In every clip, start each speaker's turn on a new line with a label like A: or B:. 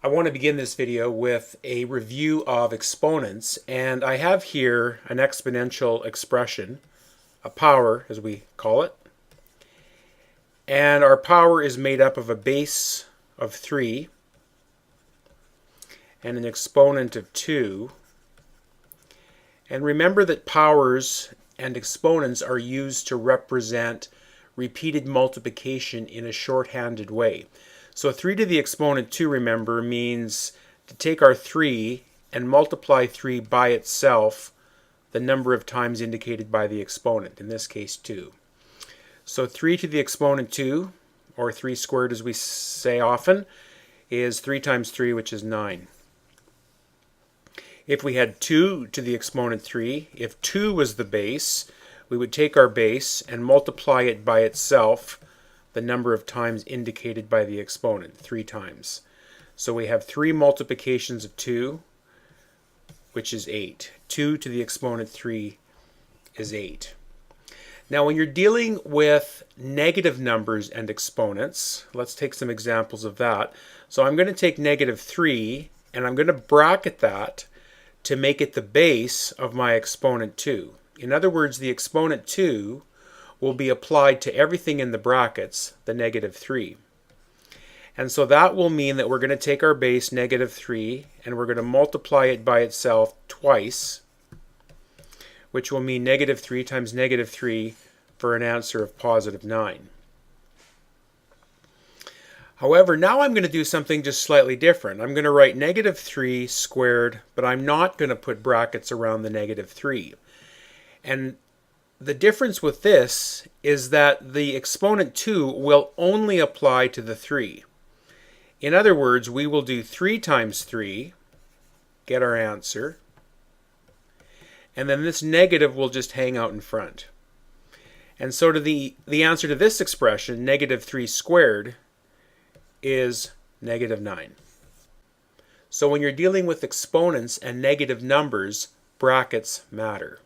A: I want to begin this video with a review of exponents, and I have here an exponential expression, a power as we call it, and our power is made up of a base of 3 and an exponent of 2. And remember that powers and exponents are used to represent repeated multiplication in a shorthanded way. So 3 to the exponent 2, remember, means to take our 3 and multiply 3 by itself the number of times indicated by the exponent, in this case 2. So 3 to the exponent 2, or 3 squared as we say often, is 3 times 3, which is 9. If we had 2 to the exponent 3, if 2 was the base, we would take our base and multiply it by itself the number of times indicated by the exponent, 3 times. So we have 3 multiplications of 2, which is 8. 2 to the exponent 3 is 8. Now when you're dealing with negative numbers and exponents, let's take some examples of that. So I'm going to take negative 3 and I'm going to bracket that to make it the base of my exponent 2. In other words, the exponent 2 will be applied to everything in the brackets, the negative 3. And so that will mean that we're going to take our base, negative 3, and we're going to multiply it by itself twice, which will mean negative 3 times negative 3 for an answer of positive 9. However, now I'm going to do something just slightly different. I'm going to write negative 3 squared, but I'm not going to put brackets around the negative 3. And the difference with this is that the exponent 2 will only apply to the 3. In other words, we will do 3 times 3, get our answer, and then this negative will just hang out in front. And so to the answer to this expression, negative 3 squared, is negative 9. So when you're dealing with exponents and negative numbers, brackets matter.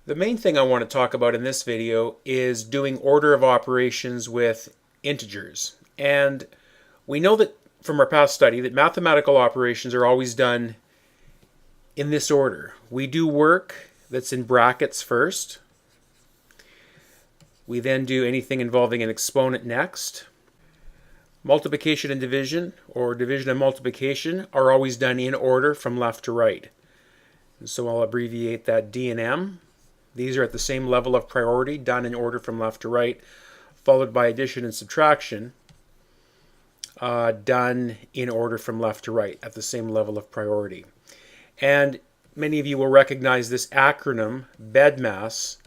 A: The main thing I want to talk about in this video is doing order of operations with integers. And we know that from our past study that mathematical operations are always done in this order. We do work that's in brackets first. We then do anything involving an exponent next. Multiplication and division, or division and multiplication, are always done in order from left to right. And so I'll abbreviate that D and M. These are at the same level of priority, done in order from left to right, followed by addition and subtraction, done in order from left to right at the same level of priority. And many of you will recognize this acronym, BEDMAS,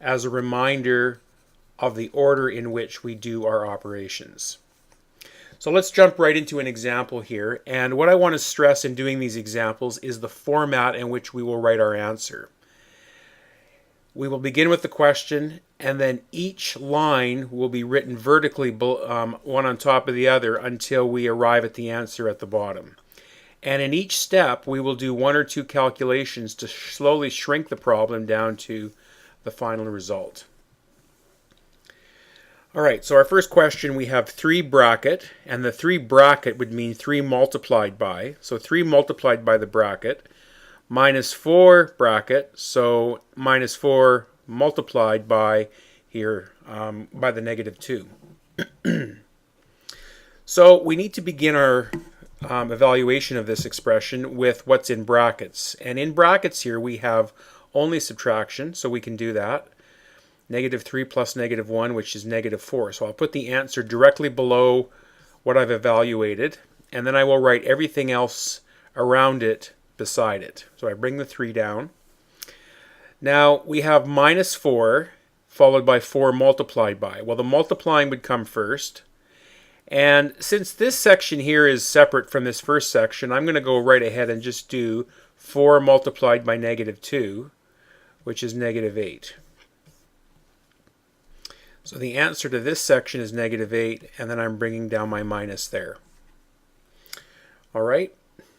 A: as a reminder of the order in which we do our operations. So let's jump right into an example here. And what I want to stress in doing these examples is the format in which we will write our answer. We will begin with the question, and then each line will be written vertically, one on top of the other, until we arrive at the answer at the bottom. And in each step, we will do 1 or 2 calculations to slowly shrink the problem down to the final result. All right, so our first question, we have 3 bracket, and the 3 bracket would mean 3 multiplied by. So 3 multiplied by the bracket, minus 4 bracket, so minus 4 multiplied by here, by the negative 2. So we need to begin our evaluation of this expression with what's in brackets. And in brackets here we have only subtraction, so we can do that. Negative 3 plus negative 1, which is negative 4. So I'll put the answer directly below what I've evaluated, and then I will write everything else around it beside it. So I bring the 3 down. Now we have minus 4 followed by 4 multiplied by. Well, the multiplying would come first. And since this section here is separate from this first section, I'm going to go right ahead and just do 4 multiplied by negative 2, which is negative 8. So the answer to this section is negative 8, and then I'm bringing down my minus there. All right.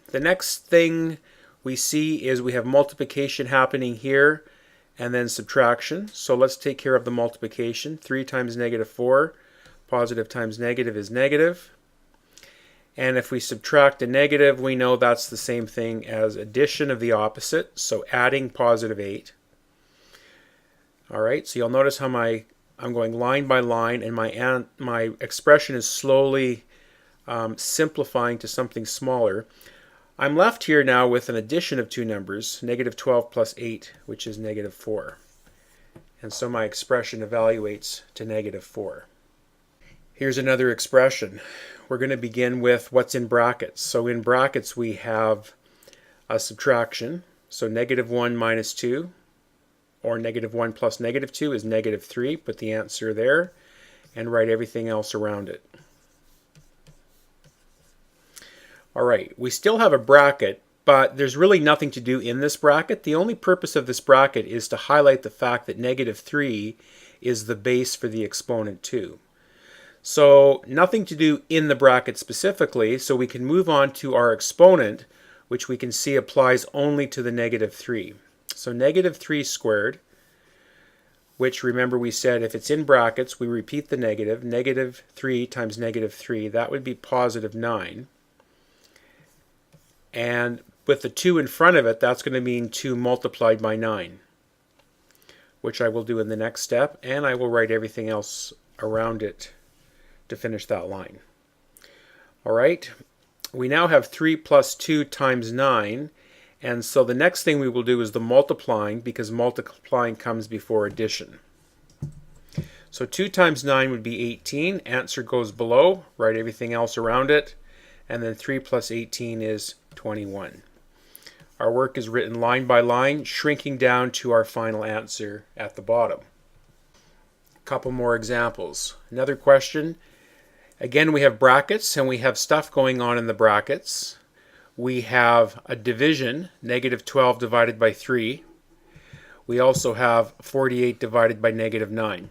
A: The next thing we see is we have multiplication happening here and then subtraction. So let's take care of the multiplication. 3 times negative 4, positive times negative is negative. And if we subtract a negative, we know that's the same thing as addition of the opposite, so adding positive 8. All right, so you'll notice how I'm going line by line, and my expression is slowly simplifying to something smaller. I'm left here now with an addition of two numbers, negative 12 plus 8, which is negative 4. And so my expression evaluates to negative 4. Here's another expression. We're going to begin with what's in brackets. So in brackets we have a subtraction. So negative 1 minus 2, or negative 1 plus negative 2 is negative 3. Put the answer there and write everything else around it. All right, we still have a bracket, but there's really nothing to do in this bracket. The only purpose of this bracket is to highlight the fact that negative 3 is the base for the exponent 2. So nothing to do in the bracket specifically, so we can move on to our exponent, which we can see applies only to the negative 3. So negative 3 squared, which remember we said if it's in brackets, we repeat the negative. Negative 3 times negative 3, that would be positive 9. And with the 2 in front of it, that's going to mean 2 multiplied by 9, which I will do in the next step, and I will write everything else around it to finish that line. All right, we now have 3 plus 2 times 9, and so the next thing we will do is the multiplying, because multiplying comes before addition. So 2 times 9 would be 18. Answer goes below. Write everything else around it. And then 3 plus 18 is 21. Our work is written line by line, shrinking down to our final answer at the bottom. A couple more examples. Another question. Again, we have brackets, and we have stuff going on in the brackets. We have a division, negative 12 divided by 3. We also have 48 divided by negative 9.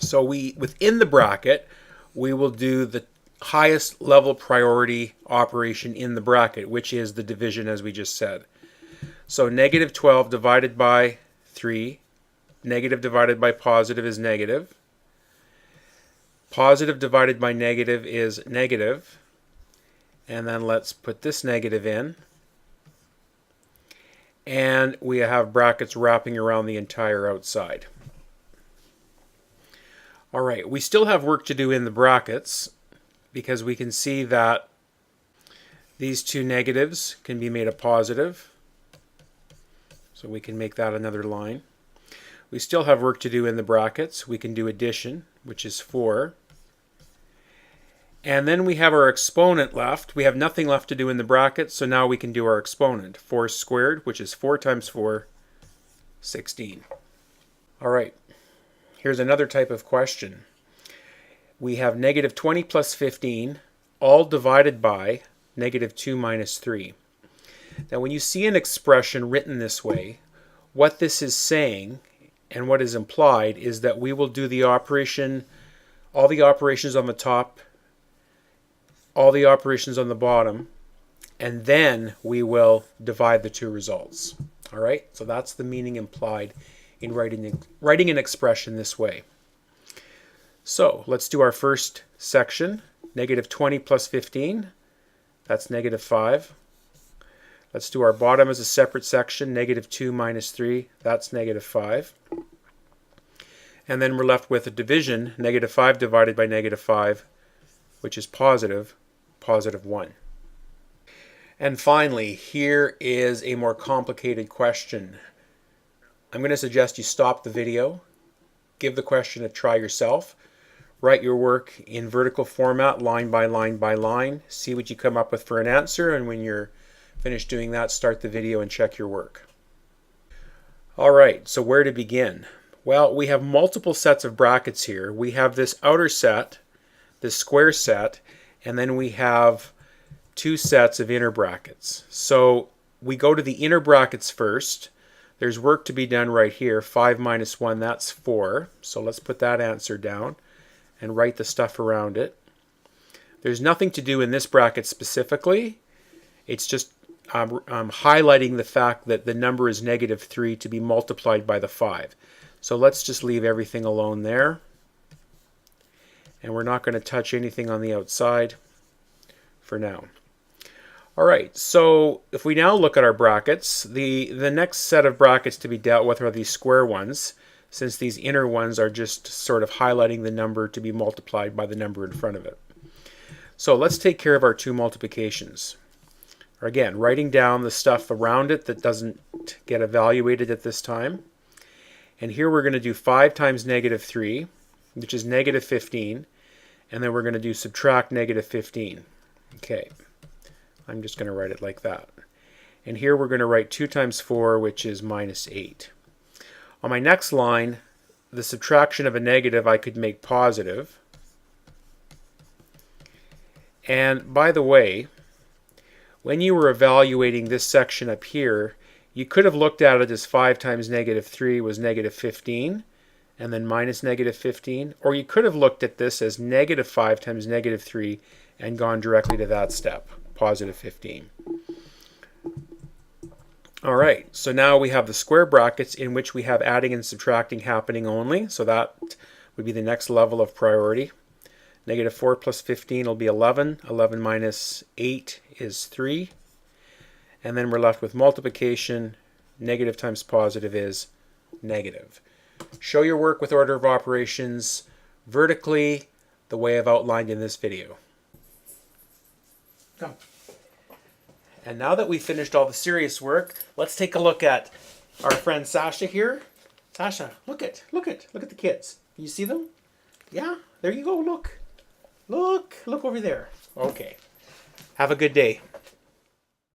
A: So within the bracket, we will do the highest level priority operation in the bracket, which is the division as we just said. So negative 12 divided by 3, negative divided by positive is negative. Positive divided by negative is negative. And then let's put this negative in. And we have brackets wrapping around the entire outside. All right, we still have work to do in the brackets, because we can see that these two negatives can be made a positive. So we can make that another line. We still have work to do in the brackets. We can do addition, which is 4. And then we have our exponent left. We have nothing left to do in the brackets, so now we can do our exponent. 4 squared, which is 4 times 4, 16. All right, here's another type of question. We have negative 20 plus 15, all divided by negative 2 minus 3. Now when you see an expression written this way, what this is saying and what is implied is that we will do the operation, all the operations on the top, all the operations on the bottom, and then we will divide the two results. All right, so that's the meaning implied in writing an expression this way. So let's do our first section. Negative 20 plus 15, that's negative 5. Let's do our bottom as a separate section. Negative 2 minus 3, that's negative 5. And then we're left with a division, negative 5 divided by negative 5, which is positive 1. And finally, here is a more complicated question. I'm going to suggest you stop the video, give the question a try yourself, write your work in vertical format, line by line by line, see what you come up with for an answer, and when you're finished doing that, start the video and check your work. All right, so where to begin? Well, we have multiple sets of brackets here. We have this outer set, this square set, and then we have two sets of inner brackets. So we go to the inner brackets first. There's work to be done right here. 5 minus 1, that's 4. So let's put that answer down and write the stuff around it. There's nothing to do in this bracket specifically. It's just highlighting the fact that the number is negative 3 to be multiplied by the 5. So let's just leave everything alone there. And we're not going to touch anything on the outside. for now. All right, so if we now look at our brackets, the next set of brackets to be dealt with are these square ones, since these inner ones are just sort of highlighting the number to be multiplied by the number in front of it. So let's take care of our two multiplications. Again, writing down the stuff around it that doesn't get evaluated at this time. And here we're going to do 5 times negative 3, which is negative 15, and then we're going to do subtract negative 15. Okay. I'm just going to write it like that. And here we're going to write 2 times 4, which is minus 8. On my next line, the subtraction of a negative I could make positive. And by the way, when you were evaluating this section up here, you could have looked at it as 5 times negative 3 was negative 15, and then minus negative 15. Or you could have looked at this as negative 5 times negative 3 and gone directly to that step. Positive 15. All right, so now we have the square brackets in which we have adding and subtracting happening only, so that would be the next level of priority. Negative 4 plus 15 will be 11. 11 minus 8 is 3. And then we're left with multiplication. Negative times positive is negative. Show your work with order of operations vertically the way I've outlined in this video. Come. And now that we've finished all the serious work, let's take a look at our friend Sasha here. Sasha, look at the kids. You see them? Yeah, there you go, look over there. Okay, have a good day.